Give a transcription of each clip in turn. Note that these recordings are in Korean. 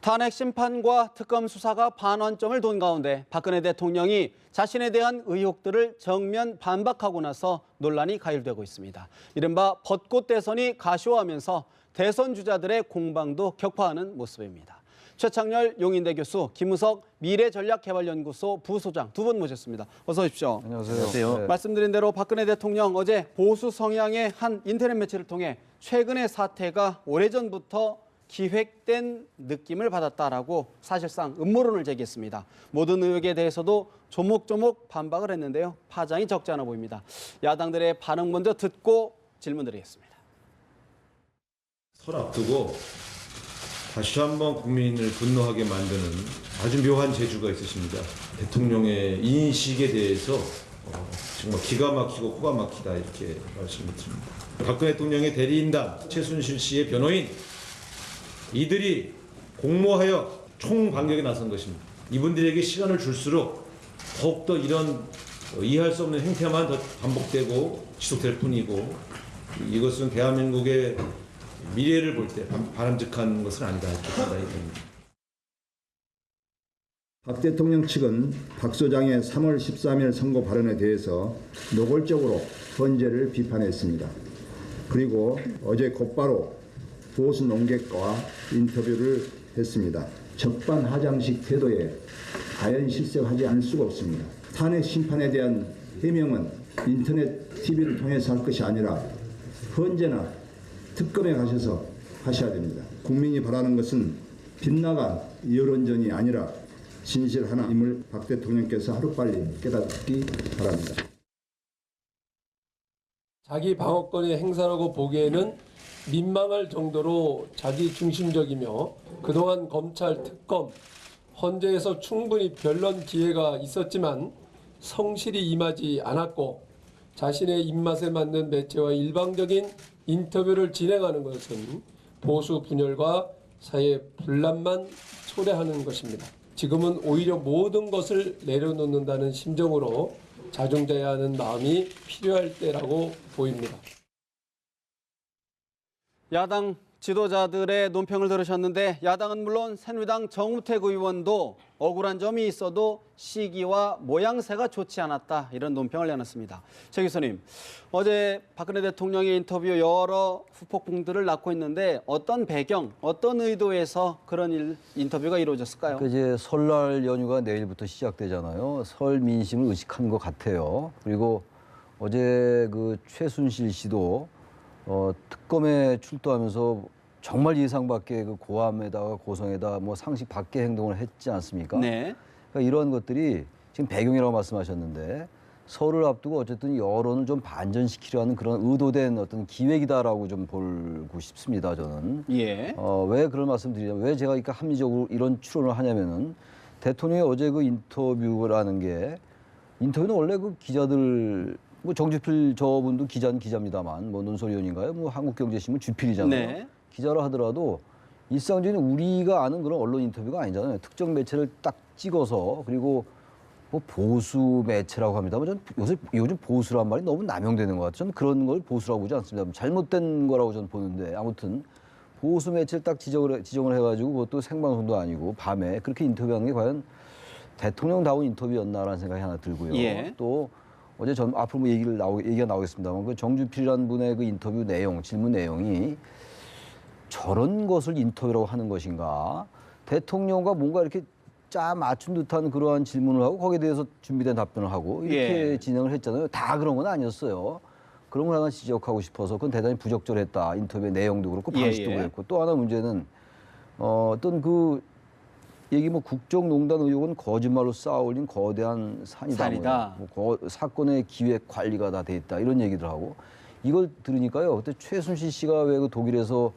탄핵 심판과 특검 수사가 반환점을 돈 가운데 박근혜 대통령이 자신에 대한 의혹들을 정면 반박하고 나서 논란이 가열되고 있습니다. 이른바 벚꽃 대선이 가시화하면서 대선 주자들의 공방도 격화하는 모습입니다. 최창렬 용인대 교수, 김우석 미래전략개발연구소 부소장 두 분 모셨습니다. 어서 오십시오. 안녕하세요. 네. 말씀드린 대로 박근혜 대통령 어제 보수 성향의 한 인터넷 매체를 통해 최근의 사태가 오래전부터 기획된 느낌을 받았다라고 사실상 음모론을 제기했습니다. 모든 의혹에 대해서도 조목조목 반박을 했는데요. 파장이 적지 않아 보입니다. 야당들의 반응 먼저 듣고 질문드리겠습니다. 설 앞두고 다시 한번 국민을 분노하게 만드는 아주 묘한 재주가 있으십니다. 대통령의 인식에 대해서 정말 기가 막히고 코가 막히다 이렇게 말씀을 드립니다. 박근혜 대통령의 대리인단 최순실 씨의 변호인 이들이 공모하여 총반격에 나선 것입니다. 이분들에게 시간을 줄수록 더욱더 이런 이해할 수 없는 행태만 더 반복되고 지속될 뿐이고 이것은 대한민국의 미래를 볼 때 바람직한 것은 아니다 이렇게 판단이 됩니다. 박 대통령 측은 박 소장의 3월 13일 선고 발언에 대해서 노골적으로 헌재를 비판했습니다. 그리고 어제 곧바로 보수 농객과 인터뷰를 했습니다. 적반하장식 태도에 가연실색하지 않을 수가 없습니다. 탄핵 심판에 대한 해명은 인터넷 TV를 통해서 할 것이 아니라 헌재나 특검에 가셔서 하셔야 됩니다. 국민이 바라는 것은 빗나간 여론전이 아니라 진실 하나임을 박 대통령께서 하루빨리 깨닫기 바랍니다. 자기 방어권의 행사라고 보기에는 민망할 정도로 자기 중심적이며 그동안 검찰, 특검, 헌재에서 충분히 변론 기회가 있었지만 성실히 임하지 않았고 자신의 입맛에 맞는 매체와 일방적인 인터뷰를 진행하는 것은 보수 분열과 사회 분란만 초래하는 것입니다. 지금은 오히려 모든 것을 내려놓는다는 심정으로 자중자애하야 하는 마음이 필요할 때라고 보입니다. 야당 지도자들의 논평을 들으셨는데 야당은 물론 새누리당 정우택 의원도 억울한 점이 있어도 시기와 모양새가 좋지 않았다 이런 논평을 내놨습니다. 최 교수님, 어제 박근혜 대통령의 인터뷰 여러 후폭풍들을 낳고 있는데 어떤 배경, 어떤 의도에서 그런 인터뷰가 이루어졌을까요? 이제 설날 연휴가 내일부터 시작되잖아요. 설 민심을 의식한 것 같아요. 그리고 어제 그 최순실 씨도 특검에 출두하면서 정말 예상 밖의 그 고함에다가 고성에다 뭐 상식 밖의 행동을 했지 않습니까? 네. 그러니까 이런 것들이 지금 배경이라고 말씀하셨는데 설을 앞두고 어쨌든 여론을 좀 반전시키려 하는 그런 의도된 어떤 기획이다라고 좀 보고 싶습니다, 저는. 예. 왜 그런 말씀 드리냐면 왜 제가 그러니까 합리적으로 이런 추론을 하냐면은 대통령이 어제 그 인터뷰라는 게 인터뷰는 원래 그 기자들 뭐 정주필 저분도 기자입니다만 뭐 논설위원인가요? 뭐 한국경제신문 주필이잖아요. 네. 기자라 하더라도 일상적인 우리가 아는 그런 언론 인터뷰가 아니잖아요. 특정 매체를 딱 찍어서 그리고 뭐 보수 매체라고 합니다만 저는 요즘 보수란 말이 너무 남용되는 것 같아요. 저는 그런 걸 보수라고 보지 않습니다. 잘못된 거라고 저는 보는데 아무튼 보수 매체를 딱 지정을 해가지고 그것도 생방송도 아니고 밤에 그렇게 인터뷰하는 게 과연 대통령다운 인터뷰였나라는 생각이 하나 들고요. 예. 또 어제 전 앞으로 뭐 얘기가 나오겠습니다만 그 정주필이라는 분의 그 인터뷰 내용, 질문 내용이 저런 것을 인터뷰라고 하는 것인가? 대통령과 뭔가 이렇게 짜 맞춘 듯한 그러한 질문을 하고 거기에 대해서 준비된 답변을 하고 이렇게 진행을 했잖아요. 다 그런 건 아니었어요. 그런 걸 하나 지적하고 싶어서 그건 대단히 부적절했다. 인터뷰의 내용도 그렇고 방식도 그렇고 또 하나 문제는 어떤 그 얘기 뭐 국정농단 의혹은 거짓말로 쌓아올린 거대한 산이다. 뭐 사건의 기획 관리가 다 돼 있다 이런 얘기들 하고 이걸 들으니까요. 그때 최순실 씨가 왜 그 독일에서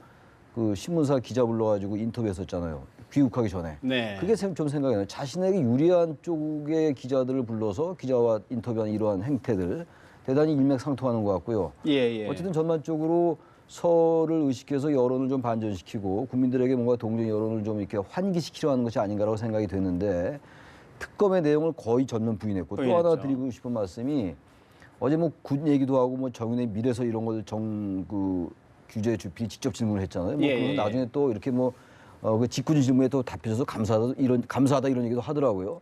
그 신문사 기자 불러가지고 인터뷰했었잖아요. 귀국하기 전에. 네. 그게 좀 생각이 나요. 자신에게 유리한 쪽의 기자들을 불러서 기자와 인터뷰하는 이러한 행태들 대단히 일맥상통하는 것 같고요. 예. 어쨌든 전반적으로 설을 의식해서 여론을 좀 반전시키고 국민들에게 뭔가 동정 여론을 좀 이렇게 환기시키려 하는 것이 아닌가라고 생각이 되는데 특검의 내용을 거의 전면 부인했고 또 하나 드리고 싶은 말씀이 어제 뭐 군 얘기도 하고 뭐 정윤의 미래서 이런 걸 규제 주필이 직접 질문을 했잖아요. 뭐 그건 나중에 또 이렇게 뭐 그 직구준 질문에 또 답해줘서 감사하다 이런 얘기도 하더라고요.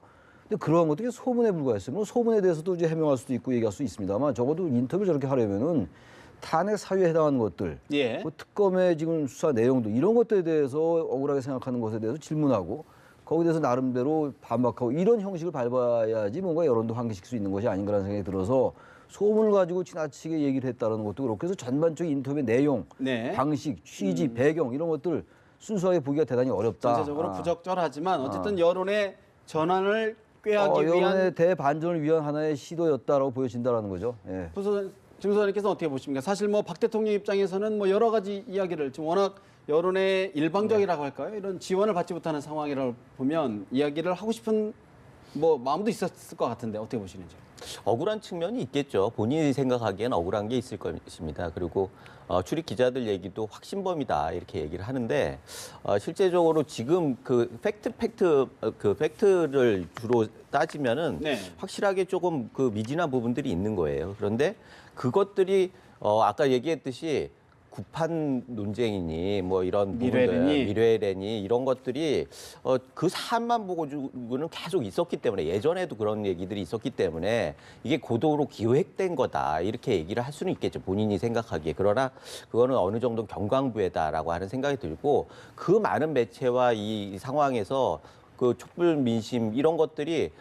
근데 그러한 것도 이게 소문에 불과했어요. 뭐 소문에 대해서도 이제 해명할 수도 있고 얘기할 수 있습니다만 적어도 인터뷰 저렇게 하려면은 탄핵 사유에 해당하는 것들, 예. 그 특검의 지금 수사 내용도 이런 것들에 대해서 억울하게 생각하는 것에 대해서 질문하고 거기에 대해서 나름대로 반박하고 이런 형식을 밟아야지 뭔가 여론도 환기시킬 수 있는 것이 아닌가라는 생각이 들어서 소문을 가지고 지나치게 얘기를 했다는 것도 그렇고 해서 전반적인 인터뷰의 내용, 네. 방식, 취지, 배경 이런 것들 순수하게 보기가 대단히 어렵다. 전체적으로 부적절하지만 어쨌든 여론의 전환을 꾀하기 여론의 위한 대반전을 위한 하나의 시도였다라고 보여진다라는 거죠. 예. 정 소장님께서 어떻게 보십니까? 사실 뭐 박 대통령 입장에서는 뭐 여러 가지 이야기를 지금 워낙 여론의 일방적이라고 할까요? 이런 지원을 받지 못하는 상황이라고 보면 이야기를 하고 싶은 뭐 마음도 있었을 것 같은데 어떻게 보시는지? 억울한 측면이 있겠죠. 본인이 생각하기엔 억울한 게 있을 것입니다. 그리고 출입 기자들 얘기도 확신범이다 이렇게 얘기를 하는데 실제적으로 지금 그 팩트를 주로 따지면은 네. 확실하게 조금 그 미진한 부분들이 있는 거예요. 그런데 그것들이 아까 얘기했듯이 구판 논쟁이니 뭐 이런 미래래니 이런 것들이 그 사안만 보고는 계속 있었기 때문에 예전에도 그런 얘기들이 있었기 때문에 이게 고도로 기획된 거다 이렇게 얘기를 할 수는 있겠죠. 본인이 생각하기에. 그러나 그거는 어느 정도 경광부회다라고 하는 생각이 들고 그 많은 매체와 이 상황에서 그 촛불 민심 이런 것들이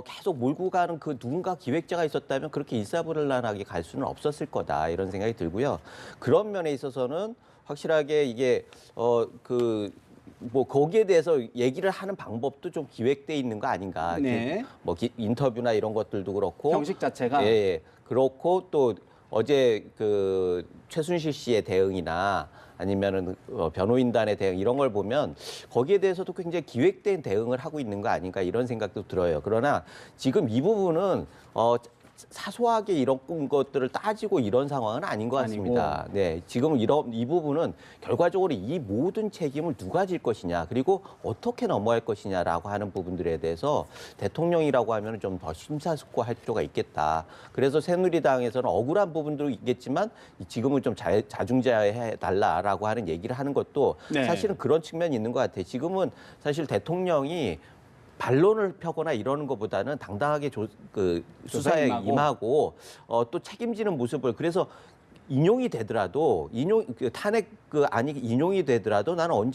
계속 몰고 가는 그 누군가 기획자가 있었다면 그렇게 일사불란하게 갈 수는 없었을 거다 이런 생각이 들고요. 그런 면에 있어서는 확실하게 이게 뭐 거기에 대해서 얘기를 하는 방법도 좀 기획돼 있는 거 아닌가. 네. 뭐 인터뷰나 이런 것들도 그렇고 형식 자체가 예, 그렇고 또 어제 그 최순실 씨의 대응이나 아니면은 변호인단의 대응 이런 걸 보면 거기에 대해서도 굉장히 기획된 대응을 하고 있는 거 아닌가 이런 생각도 들어요. 그러나 지금 이 부분은 사소하게 이런 것들을 따지고 이런 상황은 아닌 것 같습니다. 네, 지금 이 부분은 결과적으로 이 모든 책임을 누가 질 것이냐 그리고 어떻게 넘어갈 것이냐라고 하는 부분들에 대해서 대통령이라고 하면 좀 더 심사숙고할 필요가 있겠다. 그래서 새누리당에서는 억울한 부분도 있겠지만 지금은 좀 자중자애해 달라라고 하는 얘기를 하는 것도 네. 사실은 그런 측면이 있는 것 같아요. 지금은 사실 대통령이 반론을 펴거나 이러는 것보다는 당당하게 수사에 임하고 또 책임지는 모습을 그래서 인용이 되더라도 탄핵 안이 인용이 되더라도 나는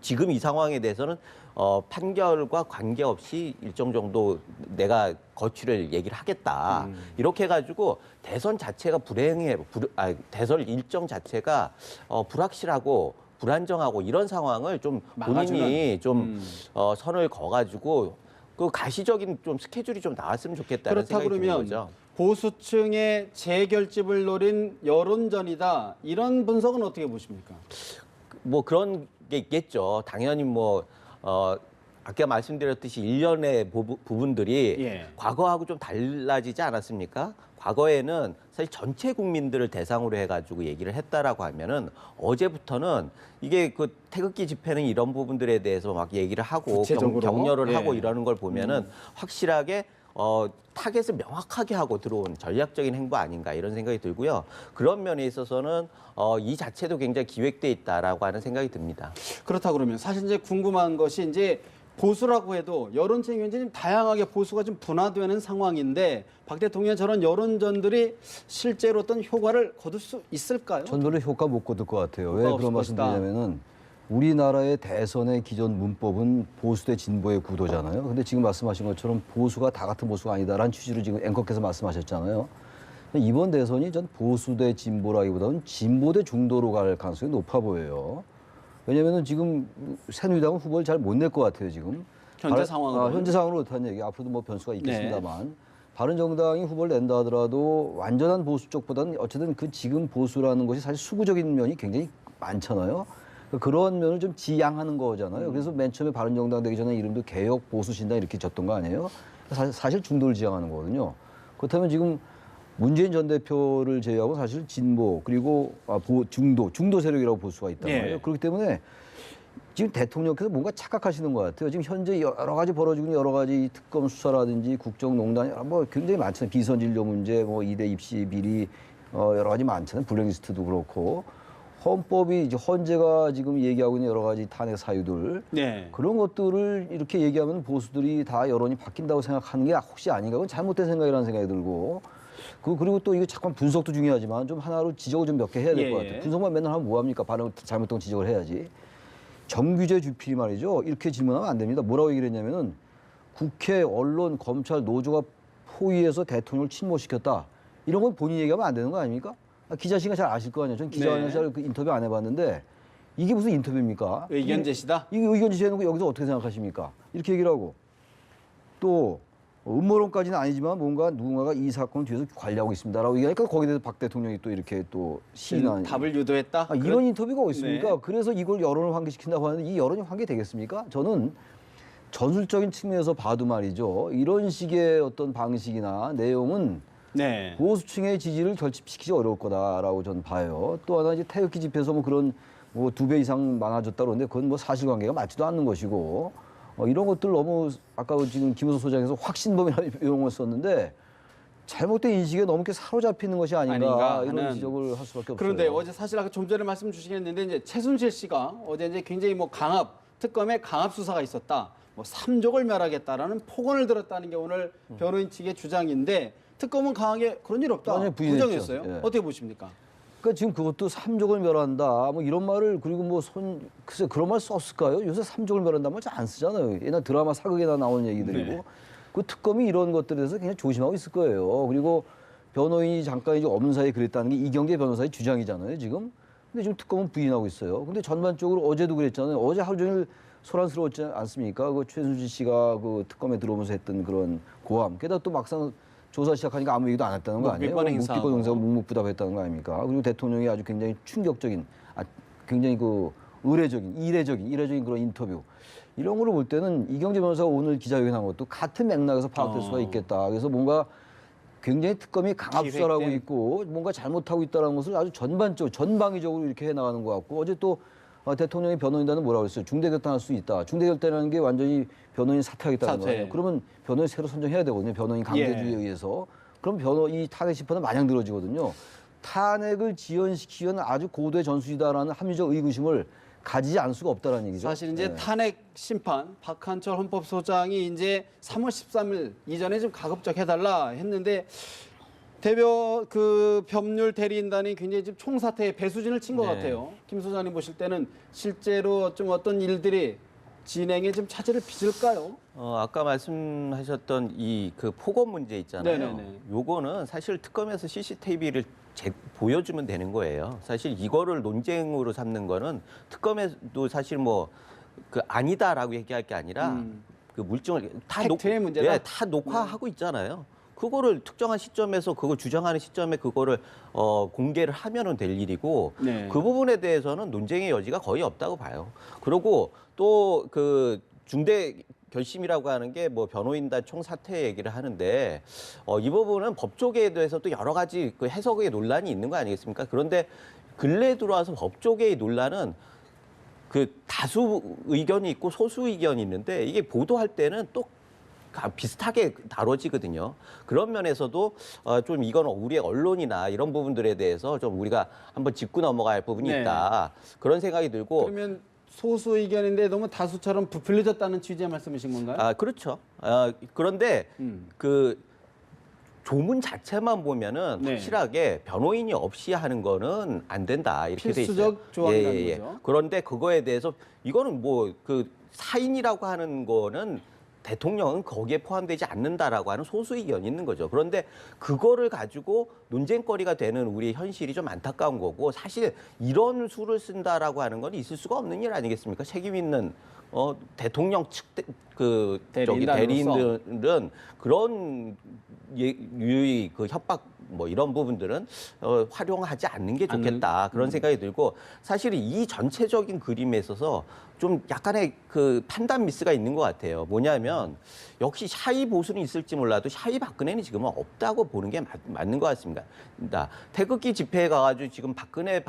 지금 이 상황에 대해서는 판결과 관계없이 일정 정도 내가 거취를 얘기를 하겠다 이렇게 해가지고 대선 자체가 대선 일정 자체가 불확실하고 불안정하고 이런 상황을 좀 본인이 좀 선을 그어가지고 그 가시적인 좀 스케줄이 좀 나왔으면 좋겠다는 그렇다 생각이 드는 그러면 거죠. 보수층의 재결집을 노린 여론전이다 이런 분석은 어떻게 보십니까? 뭐 그런 게 있겠죠. 당연히 뭐 아까 말씀드렸듯이 일련의 부분들이 예. 과거하고 좀 달라지지 않았습니까? 과거에는 사실 전체 국민들을 대상으로 해가지고 얘기를 했다라고 하면은 어제부터는 이게 그 태극기 집회는 이런 부분들에 대해서 막 얘기를 하고 구체적으로? 격려를 예. 하고 이러는 걸 보면은 확실하게 타겟을 명확하게 하고 들어온 전략적인 행보 아닌가 이런 생각이 들고요. 그런 면에 있어서는 이 자체도 굉장히 기획돼 있다라고 하는 생각이 듭니다. 그렇다 그러면 사실 이제 궁금한 것이 이제 보수라고 해도 여론층이 굉장히 다양하게 보수가 좀 분화되는 상황인데 박 대통령 저런 여론전들이 실제로 어떤 효과를 거둘 수 있을까요? 전 별로 효과 못 거둘 것 같아요. 왜 효과가 그런 없을 말씀 것이다. 드리냐면은 우리나라의 대선의 기존 문법은 보수 대 진보의 구도잖아요. 근데 지금 말씀하신 것처럼 보수가 다 같은 보수가 아니다라는 취지로 지금 앵커께서 말씀하셨잖아요. 이번 대선이 전 보수 대 진보라기보다는 진보 대 중도로 갈 가능성이 높아 보여요. 왜냐면은 지금 새누리당은 후보를 잘 못 낼 것 같아요, 지금. 현재 상황으로. 현재 상황으로 그렇다는 얘기. 앞으로도 뭐 변수가 있겠습니다만. 바른정당이 후보를 낸다 하더라도 완전한 보수 쪽보다는 어쨌든 그 지금 보수라는 것이 사실 수구적인 면이 굉장히 많잖아요. 그런 면을 좀 지양하는 거잖아요. 그래서 맨 처음에 바른정당 되기 전에 이름도 개혁 보수신당 이렇게 졌던 거 아니에요? 사실 중도를 지향하는 거거든요. 그렇다면 지금 문재인 전 대표를 제외하고 사실 진보 그리고 중도 세력이라고 볼 수가 있단 말이에요. 예. 그렇기 때문에 지금 대통령께서 뭔가 착각하시는 것 같아요. 지금 현재 여러 가지 벌어지고 있는 여러 가지 특검 수사라든지 국정농단 뭐 굉장히 많잖아요. 비선진료 문제, 뭐 2대 입시 비리 여러 가지 많잖아요. 블랙리스트도 그렇고 헌법이 이제 헌재가 지금 얘기하고 있는 여러 가지 탄핵 사유들 네. 그런 것들을 이렇게 얘기하면 보수들이 다 여론이 바뀐다고 생각하는 게 혹시 아닌가? 그건 잘못된 생각이라는 생각이 들고 그리고 또 이거 잠깐 분석도 중요하지만 좀 하나로 지적을 좀 몇 개 해야 될 것 예, 같아요. 예. 분석만 맨날 하면 뭐합니까? 반응 잘못된 거 지적을 해야지. 정규제 주필이 말이죠. 이렇게 질문하면 안 됩니다. 뭐라고 얘기를 했냐면은 국회, 언론, 검찰, 노조가 포위해서 대통령을 침몰시켰다. 이런 건 본인 얘기하면 안 되는 거 아닙니까? 기자씨가 잘 아실 거 아니에요. 전 기자와는 네. 잘 그 인터뷰 안 해봤는데 이게 무슨 인터뷰입니까? 의견 제시다. 이게 의견 제시해놓고 여기서 어떻게 생각하십니까? 이렇게 얘기를 하고 또 음모론까지는 아니지만 뭔가 누군가가 이 사건을 뒤에서 관리하고 있습니다라고 얘기하니까 거기에 대해서 박 대통령이 또 이렇게 또 시인한 답을 유도했다. 이런 인터뷰가 어디 있습니까? 네. 그래서 이걸 여론을 환기시킨다고 하는데 이 여론이 환기되겠습니까? 저는 전술적인 측면에서 봐도 말이죠. 이런 식의 어떤 방식이나 내용은 네. 보수층의 지지를 결집시키기 어려울 거다라고 저는 봐요. 또 하나 이제 태극기 집회에서 뭐 그런 뭐 2배 이상 많아졌다 그러는데 그건 뭐 사실관계가 맞지도 않는 것이고 이런 것들 너무 아까 지금 김우수 소장에서 확신범이라는 용어를 썼는데 잘못된 인식에 너무 이렇게 사로잡히는 것이 아닌가 이런 하는. 지적을 할 수밖에 없어요. 그런데 어제 사실 아까 좀 전에 말씀 주시겠는데 이제 최순실 씨가 어제 이제 굉장히 뭐 특검에 강압 수사가 있었다. 뭐 3족을 멸하겠다라는 폭언을 들었다는 게 오늘 변호인 측의 주장인데 특검은 강하게 그런 일 없다. 완전히 부인했죠. 부정했어요. 예. 어떻게 보십니까? 그러니까 지금 그것도 삼족을 멸한다 뭐 이런 말을 그리고 뭐 글쎄 그런 말 썼을까요? 요새 삼족을 멸한다는 말 잘 안 쓰잖아요. 옛날 드라마 사극에나 나오는 얘기들이고 네. 그 특검이 이런 것들에 대해서 그냥 조심하고 있을 거예요. 그리고 변호인이 잠깐 이제 없는 사이에 그랬다는 게 이경재 변호사의 주장이잖아요. 지금 근데 지금 특검은 부인하고 있어요. 근데 전반적으로 어제도 그랬잖아요. 어제 하루 종일 소란스러웠지 않습니까? 그 최순실 씨가 그 특검에 들어오면서 했던 그런 고함. 게다가 또 막상 조사 시작하니까 아무 얘기도 안 했다는 거 아니에요? 묵비권 행사하고. 묵비권 행사가 묵묵부답했다는 거 아닙니까? 그리고 대통령이 아주 굉장히 충격적인, 굉장히 그 이례적인 그런 인터뷰. 이런 걸로 볼 때는 이경재 변호사가 오늘 기자회견 한 것도 같은 맥락에서 파악될 수가 있겠다. 그래서 뭔가 굉장히 특검이 강압수사라고 기획된. 있고 뭔가 잘못하고 있다는 것을 아주 전방위적으로 이렇게 해나가는 것 같고 어제 또 대통령이 변호인단은 뭐라고 했어요? 중대결단할 수 있다. 중대결단이라는 게 완전히 변호인 사퇴하겠다는 사퇴. 거예요. 그러면 변호인 새로 선정해야 되거든요. 변호인 강제주의에 의해서. 그럼 이 탄핵 심판은 마냥 늘어지거든요. 탄핵을 지연시키기 위한 아주 고도의 전술이다라는 합리적 의구심을 가지지 않을 수가 없다는 얘기죠. 사실 이제 네. 탄핵 심판 박한철 헌법소장이 이제 3월 13일 이전에 좀 가급적 해달라 했는데 대표 그 법률 대리인단이 굉장히 지금 총사태에 배수진을 친 것 네. 같아요. 김 소장님 보실 때는 실제로 좀 어떤 일들이 진행에 좀 차질을 빚을까요? 아까 말씀하셨던 이 그 폭언 문제 있잖아요. 네네네. 요거는 사실 특검에서 CCTV를 보여주면 되는 거예요. 사실 이거를 논쟁으로 삼는 거는 특검에도 사실 뭐 그 아니다라고 얘기할 게 아니라 그 물증을 팩트의 문제다? 네, 다 녹화하고 있잖아요. 그거를 특정한 시점에서 그걸 주장하는 시점에 그거를 공개를 하면은 될 일이고 네. 그 부분에 대해서는 논쟁의 여지가 거의 없다고 봐요. 그리고 또 그 중대 결심이라고 하는 게 뭐 변호인단 총사퇴 얘기를 하는데 이 부분은 법조계에 대해서 또 여러 가지 그 해석의 논란이 있는 거 아니겠습니까? 그런데 근래에 들어와서 법조계의 논란은 그 다수 의견이 있고 소수 의견이 있는데 이게 보도할 때는 또 비슷하게 다뤄지거든요. 그런 면에서도 좀 이건 우리의 언론이나 이런 부분들에 대해서 좀 우리가 한번 짚고 넘어가야 할 부분이 네. 있다. 그런 생각이 들고 그러면 소수 의견인데 너무 다수처럼 부풀려졌다는 취지의 말씀이신 건가요? 그렇죠. 그런데 그 조문 자체만 보면은 네. 확실하게 변호인이 없이 하는 거는 안 된다 이렇게 돼 있어요. 필수적 조항이라는 거죠. 그런데 그거에 대해서 이거는 뭐 그 사인이라고 하는 거는 대통령은 거기에 포함되지 않는다라고 하는 소수 의견이 있는 거죠. 그런데 그거를 가지고 논쟁거리가 되는 우리 현실이 좀 안타까운 거고 사실 이런 수를 쓴다라고 하는 건 있을 수가 없는 일 아니겠습니까? 책임 있는 대통령 측 대리인들은 그런 유의 그 협박 뭐 이런 부분들은 활용하지 않는 게 좋겠다 그런 생각이 들고 사실 이 전체적인 그림에 있어서 좀 약간의 그 판단 미스가 있는 것 같아요. 뭐냐면 역시 샤이 보수는 있을지 몰라도 샤이 박근혜는 지금은 없다고 보는 게 맞는 것 같습니다. 태극기 집회에 가가지고 지금 박근혜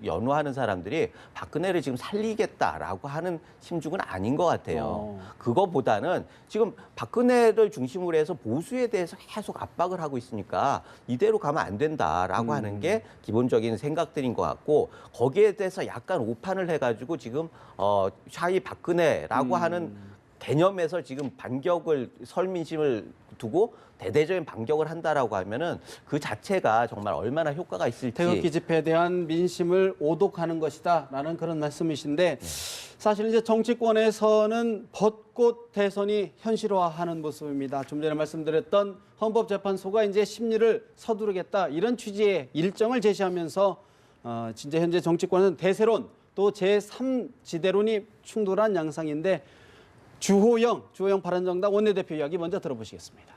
연호하는 사람들이 박근혜를 지금 살리겠다라고 하는 심중은 아닌 것 같아요. 그거보다는 지금 박근혜를 중심으로 해서 보수에 대해서 계속 압박을 하고 있으니까 이대로 가면 안 된다라고 하는 게 기본적인 생각들인 것 같고 거기에 대해서 약간 오판을 해가지고 지금 샤이 박근혜라고 하는 개념에서 지금 반격을 설민심을 두고 대대적인 반격을 한다라고 하면은 그 자체가 정말 얼마나 효과가 있을지. 태극기 집회에 대한 민심을 오독하는 것이다라는 그런 말씀이신데 사실 이제 정치권에서는 벚꽃 대선이 현실화하는 모습입니다. 좀 전에 말씀드렸던 헌법재판소가 이제 심리를 서두르겠다 이런 취지의 일정을 제시하면서 진짜 현재 정치권은 대세론 또 제3지대론이 충돌한 양상인데 주호영 바른정당 원내대표 이야기 먼저 들어보시겠습니다.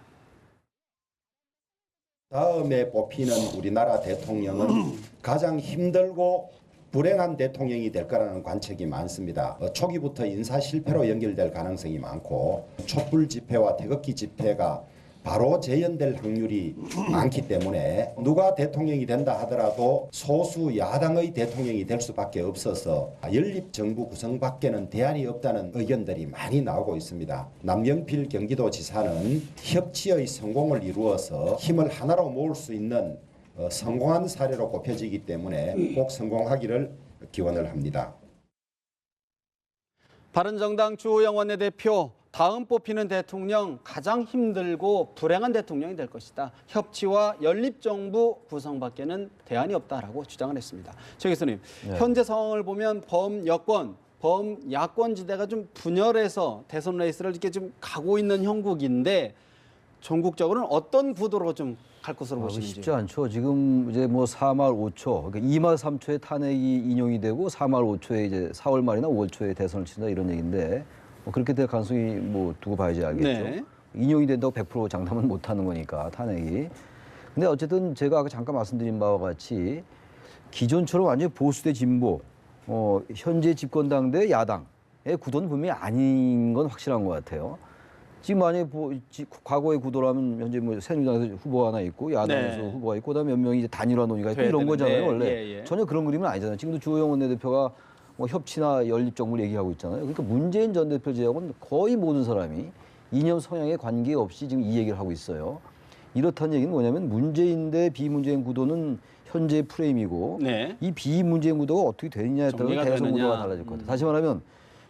다음에 뽑히는 우리나라 대통령은 가장 힘들고 불행한 대통령이 될 거라는 관측이 많습니다. 초기부터 인사 실패로 연결될 가능성이 많고 촛불 집회와 태극기 집회가 바로 재연될 확률이 많기 때문에 누가 대통령이 된다 하더라도 소수 야당의 대통령이 될 수밖에 없어서 연립정부 구성밖에는 대안이 없다는 의견들이 많이 나오고 있습니다. 남경필 경기도지사는 협치의 성공을 이루어서 힘을 하나로 모을 수 있는 성공한 사례로 꼽혀지기 때문에 꼭 성공하기를 기원을 합니다. 바른정당 주호영 원내대표 다음 뽑히는 대통령 가장 힘들고 불행한 대통령이 될 것이다. 협치와 연립정부 구성밖에는 대안이 없다라고 주장을 했습니다. 최 교수님, 현재 상황을 보면 범여권, 범야권 지대가 좀 분열해서 대선 레이스를 이렇게 좀 가고 있는 형국인데 전국적으로는 어떤 구도로 좀 갈 것으로 보시는지. 쉽지 않죠. 지금 이제 뭐 4말 5초, 그러니까 2말 3초에 탄핵이 인용이 되고 4말 5초에 이제 4월 말이나 5월 초에 대선을 친다 이런 얘기인데 뭐 그렇게 될 가능성이 뭐 두고 봐야지 알겠죠. 네. 인용이 된다고 100% 장담은 못 하는 거니까 탄핵이. 근데 어쨌든 제가 아까 잠깐 말씀드린 바와 같이 기존처럼 완전히 보수 대 진보, 현재 집권당 대 야당의 구도는 분명히 아닌 건 확실한 것 같아요. 지금 만약에 과거의 구도라면 현재 뭐 새누리당에서 후보가 하나 있고 야당에서 네. 후보가 있고 그다음에 몇 명이 이제 단일화 논의가 있고 돼야 이런 되는데, 거잖아요 원래. 예. 전혀 그런 그림은 아니잖아요. 지금도 주호영 원내대표가 뭐 협치나 연립정부를 얘기하고 있잖아요. 그러니까 문재인 전 대표 제하고는 거의 모든 사람이 이념 성향에 관계없이 지금 이 얘기를 하고 있어요. 이렇다는 얘기는 뭐냐면 문재인 대 비문재인 구도는 현재 프레임이고 네. 이 비문재인 구도가 어떻게 되느냐에 따라서 정리가 대선 되느냐. 구도가 달라질 것 같아요. 다시 말하면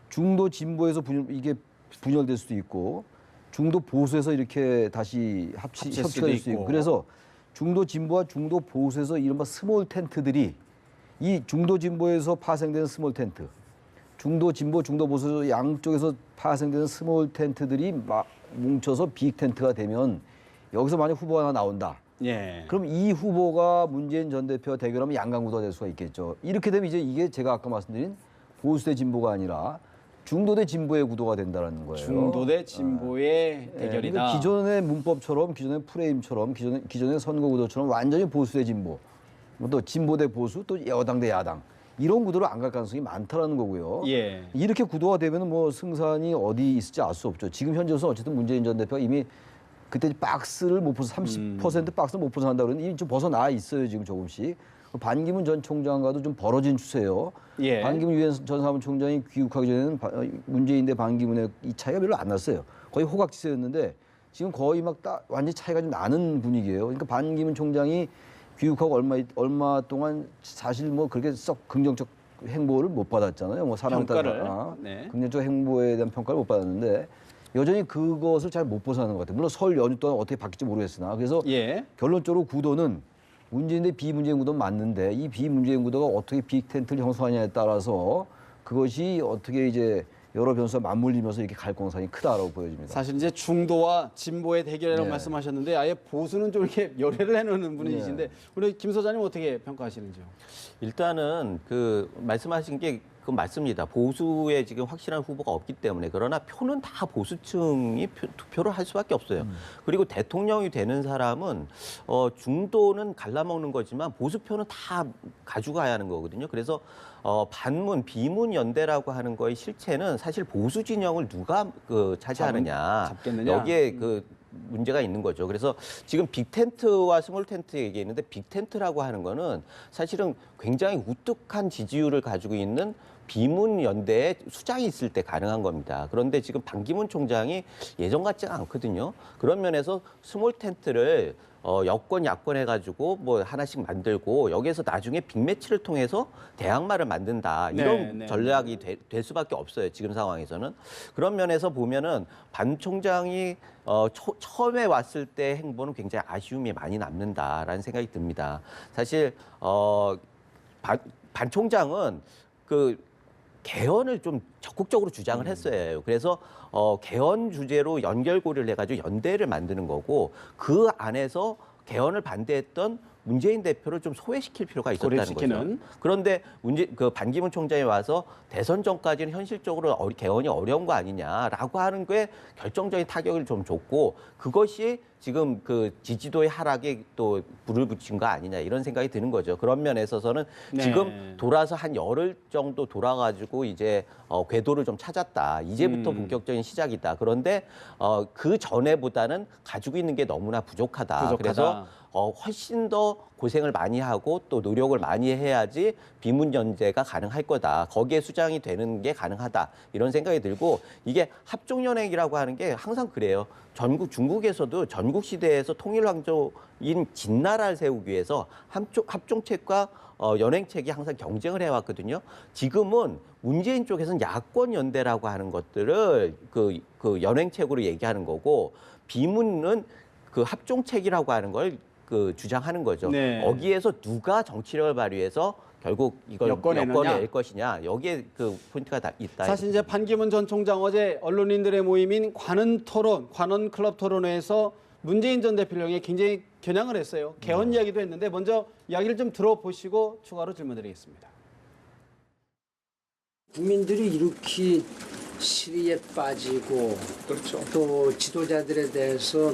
중도 진보에서 이게 분열될 수도 있고 중도 보수에서 이렇게 다시 협치가 될 수 있고 그래서 중도 진보와 중도 보수에서 이른바 스몰 텐트들이 이 중도 진보에서 파생되는 스몰 텐트, 중도 진보, 중도 보수 양쪽에서 파생되는 스몰 텐트들이 막 뭉쳐서 빅 텐트가 되면 여기서 만약 후보가 하나 나온다. 예. 그럼 이 후보가 문재인 전 대표와 대결하면 양강구도가 될 수가 있겠죠. 이렇게 되면 이제 이게 제가 아까 말씀드린 보수 대 진보가 아니라 중도 대 진보의 구도가 된다는 거예요. 중도 대 진보의 대결이다. 그러니까 기존의 문법처럼, 기존의 프레임처럼, 기존의 선거 구도처럼 완전히 보수 대 진보, 또 진보 대 보수, 또 여당 대 야당 이런 구도로 안 갈 가능성이 많다라는 거고요. 예. 이렇게 구도가 되면 뭐 승산이 어디 있을지 알 수 없죠. 지금 현재로서 어쨌든 문재인 전 대표가 이미 그때 박스를 못 벗어 30% 박스를 못 벗어난다 그러는데 이미 좀 벗어나 있어요 지금 조금씩. 반기문 전 총장과도 좀 벌어진 추세예요. 예. 반기문 유엔 전 사무총장이 귀국하기 전에는 문재인 대 반기문의 이 차이가 별로 안 났어요. 거의 호각지세였는데 지금 거의 막 완전히 차이가 좀 나는 분위기예요. 그러니까 반기문 총장이 귀국하고 얼마 동안 사실 뭐 그렇게 썩 긍정적 행보를 못 받았잖아요. 뭐 사람 평가를. 따라 네. 긍정적 행보에 대한 평가를 못 받았는데 여전히 그것을 잘 못 벗어나는 것 같아요. 물론 설 연휴 동안 어떻게 바뀔지 모르겠으나 그래서 예. 결론적으로 구도는 문재인 대 비문재인 구도는 맞는데 이 비문재인 구도가 어떻게 빅텐트를 형성하냐에 따라서 그것이 어떻게 이제 여러 변수가 맞물리면서 이렇게 갈 공산이 크다라고 보여집니다. 사실 이제 중도와 진보의 대결이라고 네. 말씀하셨는데 아예 보수는 좀 이렇게 열애를 해놓는 분이신데 우리 김 소장님 어떻게 평가하시는지요? 일단은 그 말씀하신 게 그 맞습니다. 보수에 지금 확실한 후보가 없기 때문에 그러나 표는 다 보수층이 투표를 할 수밖에 없어요. 그리고 대통령이 되는 사람은 중도는 갈라먹는 거지만 보수표는 다 가져가야 하는 거거든요. 그래서 반문, 비문 연대라고 하는 거의 실체는 사실 보수 진영을 누가 차지하느냐 잡겠느냐? 여기에 그 문제가 있는 거죠. 그래서 지금 빅텐트와 스몰 텐트 얘기했는데 빅텐트라고 하는 거는 사실은 굉장히 우뚝한 지지율을 가지고 있는 비문 연대에 수장이 있을 때 가능한 겁니다. 그런데 지금 반기문 총장이 예전 같지가 않거든요. 그런 면에서 스몰 텐트를 여권 야권 해가지고 뭐 하나씩 만들고 여기에서 나중에 빅매치를 통해서 대항마를 만든다 이런 네. 전략이 될 수밖에 없어요. 지금 상황에서는. 그런 면에서 보면은 반 총장이 처음에 왔을 때 행보는 굉장히 아쉬움이 많이 남는다라는 생각이 듭니다. 사실 반 총장은 그 개헌을 좀 적극적으로 주장을 했어요. 그래서 개헌 주제로 연결고리를 해가지고 연대를 만드는 거고 그 안에서 개헌을 반대했던 문재인 대표를 좀 소외시킬 필요가 있었다는 고립시키는. 거죠. 그런데 그 반기문 총장이 와서 대선 전까지는 현실적으로 개헌이 어려운 거 아니냐라고 하는 게 결정적인 타격을 좀 줬고 그것이 지금 그 지지도의 하락에 또 불을 붙인 거 아니냐 이런 생각이 드는 거죠. 그런 면에 있어서는 네. 지금 돌아서 한 열흘 정도 돌아가지고 이제 궤도를 좀 찾았다. 이제부터 본격적인 시작이다. 그런데 그 전에보다는 가지고 있는 게 너무나 부족하다. 그래서 훨씬 더 고생을 많이 하고 또 노력을 많이 해야지 비문 연대가 가능할 거다. 거기에 수장이 되는 게 가능하다. 이런 생각이 들고 이게 합종연행이라고 하는 게 항상 그래요. 중국에서도 전국 시대에서 통일 왕조인 진나라를 세우기 위해서 합종책과 연행책이 항상 경쟁을 해왔거든요. 지금은 문재인 쪽에서는 야권 연대라고 하는 것들을 그 연행책으로 얘기하는 거고 비문은 그 합종책이라고 하는 걸 그 주장하는 거죠. 네. 여기에서 누가 정치력을 발휘해서 결국 이걸 여권에느냐? 낼 것이냐 여기에 그 포인트가 다 있다. 사실 이제 반기문 전 총장 어제 언론인들의 모임인 관훈 클럽 토론회에서 문재인 전 대표를 향해 굉장히 겨냥을 했어요. 개헌 이야기도 했는데 먼저 이야기를 좀 들어보시고 추가로 질문드리겠습니다. 국민들이 이렇게 시리에 빠지고 그렇죠. 또 지도자들에 대해서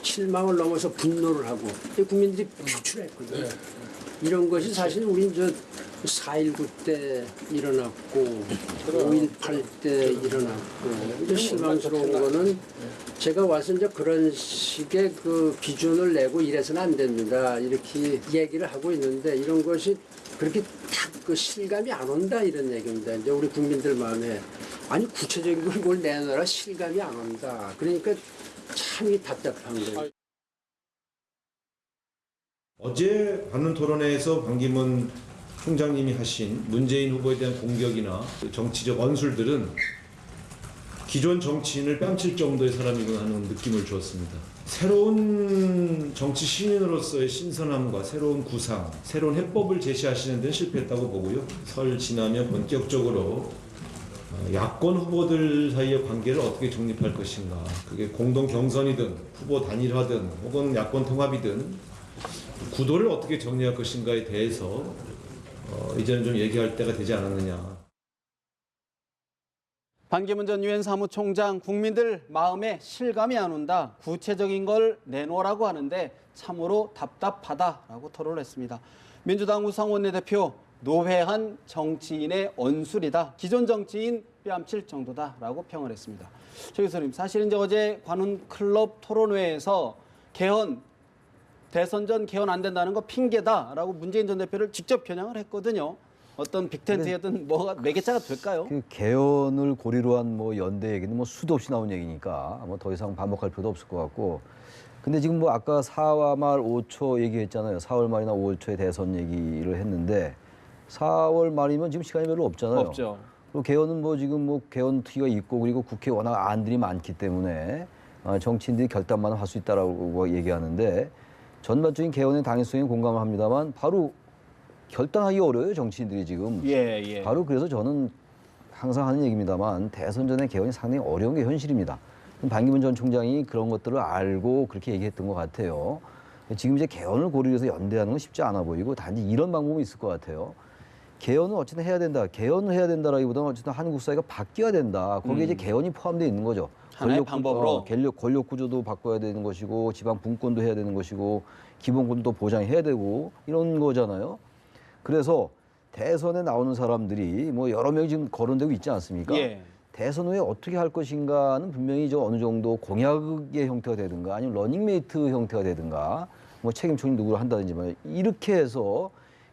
실망을 넘어서 분노를 하고 국민들이 표출했거든요. 이런 것이 사실 우린 4.19 때 일어났고 5.18 때 일어났고 실망스러운 거는 제가 와서 이제 그런 식의 그 기준을 내고 이래서는 안 됩니다. 이렇게 얘기를 하고 있는데 이런 것이 그렇게 딱 그 실감이 안 온다 이런 얘기입니다. 이제 우리 국민들 마음에 아니 구체적인 걸 내놔라 실감이 안 온다. 그러니까 참이 답답한 거예요. 어제 받는 토론회에서 반기문 총장님이 하신 문재인 후보에 대한 공격이나 정치적 언술들은 기존 정치인을 뺨칠 정도의 사람이구나 하는 느낌을 주었습니다. 새로운 정치 신인으로서의 신선함과 새로운 구상, 새로운 해법을 제시하시는 데는 실패했다고 보고요. 설 지나면 본격적으로 야권 후보들 사이의 관계를 어떻게 정립할 것인가. 그게 공동 경선이든 후보 단일화든 혹은 야권 통합이든 구도를 어떻게 정리할 것인가에 대해서 이제는 좀 얘기할 때가 되지 않았느냐. 반기문 전 유엔 사무총장 국민들 마음에 실감이 안 온다. 구체적인 걸 내놓으라고 하는데 참으로 답답하다라고 토론을 했습니다. 민주당 우상호 원내대표 노회한 정치인의 언술이다. 기존 정치인 뺨칠 정도다라고 평을 했습니다. 조 교수님, 사실 이제 어제 관훈 클럽 토론회에서 대선 전 개헌 안 된다는 거 핑계다라고 문재인 전 대표를 직접 겨냥을 했거든요. 어떤 빅텐트든 뭐가 매개차가 될까요? 그 개헌을 고리로 한 뭐 연대 얘기는 뭐 수도 없이 나온 얘기니까 뭐 더 이상 반복할 필요도 없을 것 같고. 근데 지금 뭐 아까 4월 말 5초 얘기했잖아요. 4월 말이나 5월 초에 대선 얘기를 했는데 4월 말이면 지금 시간이 별로 없잖아요. 없죠. 그리고 개헌은 뭐 지금 뭐 개헌 특위가 있고 그리고 국회에 워낙 안들이 많기 때문에 정치인들이 결단만 할 수 있다라고 얘기하는데 전반적인 개헌의 당위성에 공감을 합니다만 바로 결단하기 어려워요, 정치인들이 지금. 예. 바로 그래서 저는 항상 하는 얘기입니다만 대선 전에 개헌이 상당히 어려운 게 현실입니다. 반기문 전 총장이 그런 것들을 알고 그렇게 얘기했던 것 같아요. 지금 이제 개헌을 고리로 해서 연대하는 건 쉽지 않아 보이고 단지 이런 방법이 있을 것 같아요. 개헌은 어쨌든 해야 된다. 개헌을 해야 된다라기보다는 어쨌든 한국 사회가 바뀌어야 된다. 거기에 이제 개헌이 포함되어 있는 거죠. 하나의 방법으로. 권력 구조도 바꿔야 되는 것이고 지방 분권도 해야 되는 것이고 기본권도 보장해야 되고 이런 거잖아요. 그래서 대선에 나오는 사람들이 뭐 여러 명이 지금 거론되고 있지 않습니까? 예. 대선 후에 어떻게 할 것인가는 분명히 어느 정도 공약의 형태가 되든가 아니면 러닝메이트 형태가 되든가 뭐 책임 총리 누구를 한다든지 뭐 이렇게 해서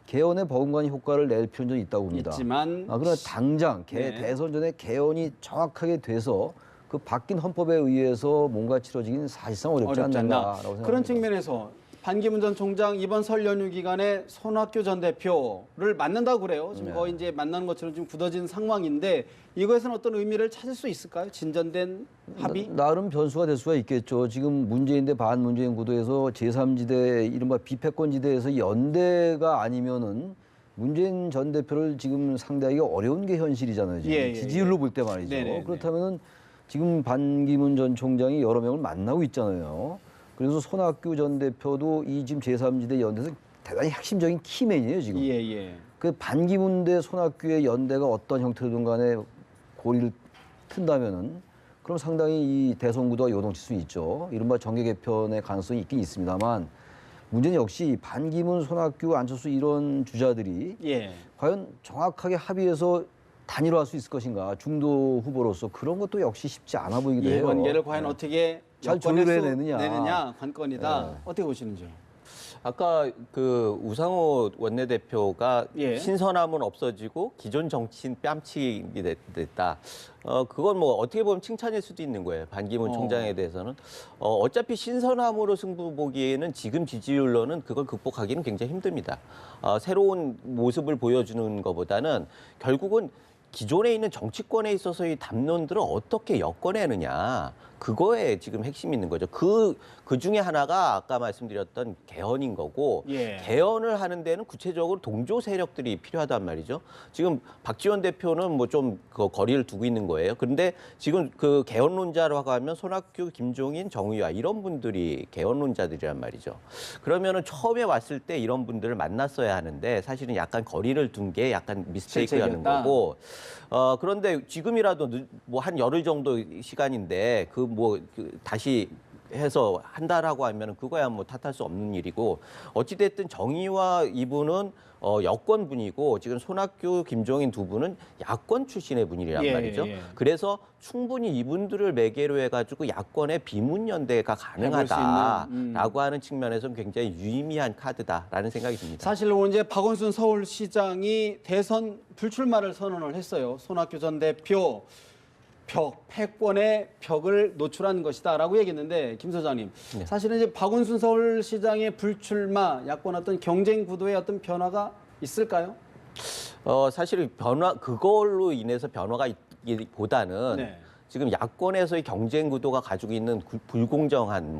개헌의 버금가는 효과를 낼 필요는 좀 있다고 봅니다. 있지만 그러나 당장 네. 대선 전에 개헌이 정확하게 돼서 그 바뀐 헌법에 의해서 뭔가 치러지기는 사실상 어렵지 어렵지 않는가라고 않나. 생각합니다. 그런 측면에서 반기문 전 총장 이번 설 연휴 기간에 손학규 전 대표를 만난다고 그래요. 지금 거의 이제 만나는 것처럼 지금 굳어진 상황인데 이것에서는 어떤 의미를 찾을 수 있을까요? 진전된 합의? 나름 변수가 될 수가 있겠죠. 지금 문재인 대 반문재인 구도에서 제3지대 이른바 비패권지대에서 연대가 아니면은 문재인 전 대표를 지금 상대하기가 어려운 게 현실이잖아요. 지금 예, 예, 지지율로 볼 때 말이죠. 네네네. 그렇다면은 지금 반기문 전 총장이 여러 명을 만나고 있잖아요. 그래서 손학규 전 대표도 이 지금 제3지대 연대에서 대단히 핵심적인 키맨이에요, 지금. 예, 예. 그 반기문 대 손학규의 연대가 어떤 형태로든 간에 고리를 튼다면은 그럼 상당히 이 대선 구도가 요동칠 수 있죠. 이른바 정계 개편의 가능성이 있긴 있습니다만 문제는 역시 반기문, 손학규, 안철수 이런 주자들이 예. 과연 정확하게 합의해서 단일화할 수 있을 것인가 중도 후보로서 그런 것도 역시 쉽지 않아 보이기도 해요. 이해관계를 과연 어떻게 잘 여건에서 조율해내느냐. 관건이다. 어떻게 보시는지요? 아까 그 우상호 원내대표가 예. 신선함은 없어지고 기존 정치인 뺨치기 됐다. 그건 뭐 어떻게 보면 칭찬일 수도 있는 거예요. 반기문 총장에 대해서는. 어차피 신선함으로 승부 보기에는 지금 지지율로는 그걸 극복하기는 굉장히 힘듭니다. 새로운 모습을 보여주는 것보다는 결국은 기존에 있는 정치권에 있어서의 담론들을 어떻게 엮어내느냐. 그거에 지금 핵심이 있는 거죠. 그 중에 하나가 아까 말씀드렸던 개헌인 거고 예. 개헌을 하는 데는 구체적으로 동조 세력들이 필요하단 말이죠. 지금 박지원 대표는 뭐 좀 그 거리를 두고 있는 거예요. 그런데 지금 그 개헌론자라고 하면 손학규, 김종인, 정의화 이런 분들이 개헌론자들이란 말이죠. 그러면은 처음에 왔을 때 이런 분들을 만났어야 하는데 사실은 약간 거리를 둔 게 약간 미스테이크라는 실책이었다. 거고 그런데 지금이라도 뭐 한 열흘 정도 시간인데 다시 해서 한다라고 하면 그거야 뭐 탓할 수 없는 일이고 어찌됐든 정의와 이분은 여권 분이고 지금 손학규, 김종인 두 분은 야권 출신의 분이란 예, 말이죠. 예. 그래서 충분히 이분들을 매개로 해가지고 야권의 비문연대가 가능하다라고 하는 측면에서는 굉장히 유의미한 카드다라는 생각이 듭니다. 사실 오늘 이제 박원순 서울시장이 대선 불출마를 선언을 했어요. 손학규 전 대표 패권의 벽을 노출한 것이다라고 얘기했는데 김 소장님, 네. 사실은 이제 박원순 서울시장의 불출마, 야권 어떤 경쟁 구도에 어떤 변화가 있을까요? 사실 그걸로 인해서 변화가 있기보다는 네. 지금 야권에서의 경쟁 구도가 가지고 있는 불공정한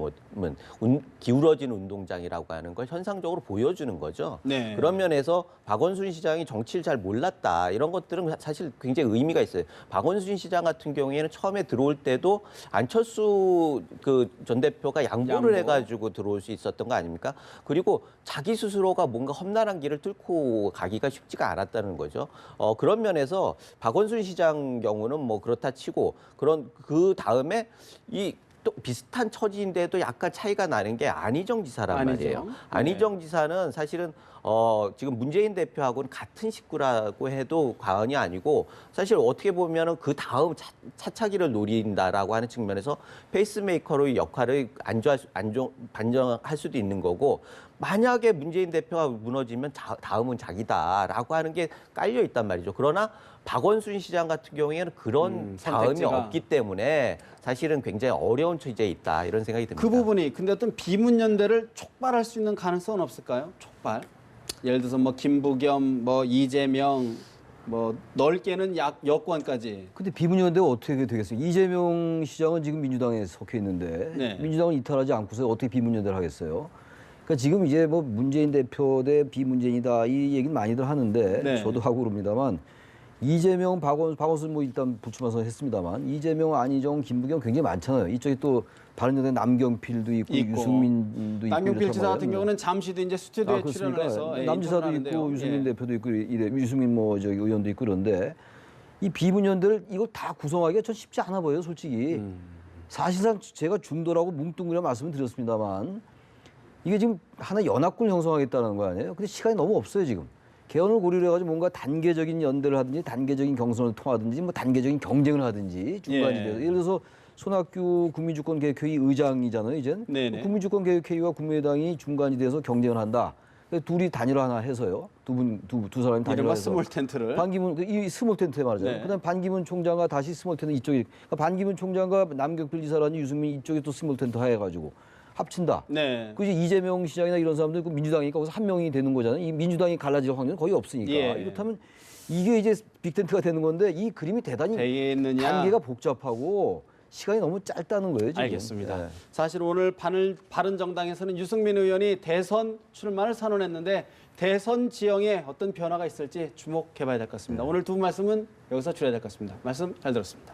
기울어진 운동장이라고 하는 걸 현상적으로 보여주는 거죠. 네. 그런 면에서 박원순 시장이 정치를 잘 몰랐다 이런 것들은 사실 굉장히 의미가 있어요. 박원순 시장 같은 경우에는 처음에 들어올 때도 안철수 그 전 대표가 양보를 해가지고 들어올 수 있었던 거 아닙니까? 그리고 자기 스스로가 뭔가 험난한 길을 뚫고 가기가 쉽지가 않았다는 거죠. 그런 면에서 박원순 시장 경우는 뭐 그렇다 치고 그 다음에 또 비슷한 처지인데도 약간 차이가 나는 게 안희정 지사란 말이에요. 네. 안희정 지사는 사실은 지금 문재인 대표하고는 같은 식구라고 해도 과언이 아니고 사실 어떻게 보면은 그 다음 차차기를 노린다라고 하는 측면에서 페이스메이커로의 역할을 반정할 수도 있는 거고 만약에 문재인 대표가 무너지면 다음은 자기다라고 하는 게 깔려 있단 말이죠. 그러나 박원순 시장 같은 경우에는 그런 다음이 선택지가. 없기 때문에 사실은 굉장히 어려운 처지에 있다 이런 생각이 듭니다. 그 부분이 근데 어떤 비문연대를 촉발할 수 있는 가능성은 없을까요? 촉발. 예를 들어서 뭐 김부겸, 뭐 이재명, 뭐 넓게는 여권까지. 근데 비문연대가 어떻게 되겠어요? 이재명 시장은 지금 민주당에 속해 있는데 네. 민주당을 이탈하지 않고서 어떻게 비문연대를 하겠어요? 그러니까 지금 이제 뭐 문재인 대표 대 비문재인이다 이 얘기는 많이들 하는데 네. 저도 하고 그럽니다만 이재명, 박원순 뭐 일단 불출마 선언했습니다만 이재명, 안희정, 김부겸 굉장히 많잖아요. 이쪽에 또 바른정당 남경필도 있고 유승민도 있고 남경필 지사 같은 말이에요. 경우는 잠시도 이제 스튜디오에 그렇습니까? 출연을 해서 남지사도 있고 유승민 대표도 있고 유승민 뭐 저기 의원도 있고 그런데 이 비문연대를 이걸 다 구성하기가 전 쉽지 않아 보여요, 솔직히. 사실상 제가 중도라고 뭉뚱그려 말씀을 드렸습니다만 이게 지금 하나 연합군을 형성하겠다는 거 아니에요? 근데 시간이 너무 없어요, 지금. 개헌을 고려를 해가지고 뭔가 단계적인 연대를 하든지 단계적인 경선을 통하든지 뭐 단계적인 경쟁을 하든지 중간이 돼서 예를 들어서 손학규 국민주권개혁회의 의장이잖아요, 이젠. 네네. 국민주권개혁회의와 국민의당이 중간이 돼서 경쟁을 한다. 둘이 단일화 하나 해서요. 두 사람이 단일화 이른바 해서 스몰 텐트를. 반기문 이 스몰 텐트 말이잖아요. 네. 그다음 반기문 총장과 다시 스몰 텐트 이쪽에 그러니까 반기문 총장과 남경필 지사라는 유승민 이쪽에 또 스몰 텐트 해가지고 합친다. 네. 그 이제 이재명 시장이나 이런 사람들 그 민주당이니까 거기서 한 명이 되는 거잖아요. 이 민주당이 갈라질 확률은 거의 없으니까. 예. 이렇다면 이게 이제 빅텐트가 되는 건데 이 그림이 대단히 되겠느냐. 단계가 복잡하고 시간이 너무 짧다는 거예요. 지금. 알겠습니다. 네. 사실 오늘 바른정당에서는 유승민 의원이 대선 출마를 선언했는데 대선 지형에 어떤 변화가 있을지 주목해봐야 될 것 같습니다. 오늘 두 말씀은 여기서 줄여야 될 것 같습니다. 말씀 잘 들었습니다.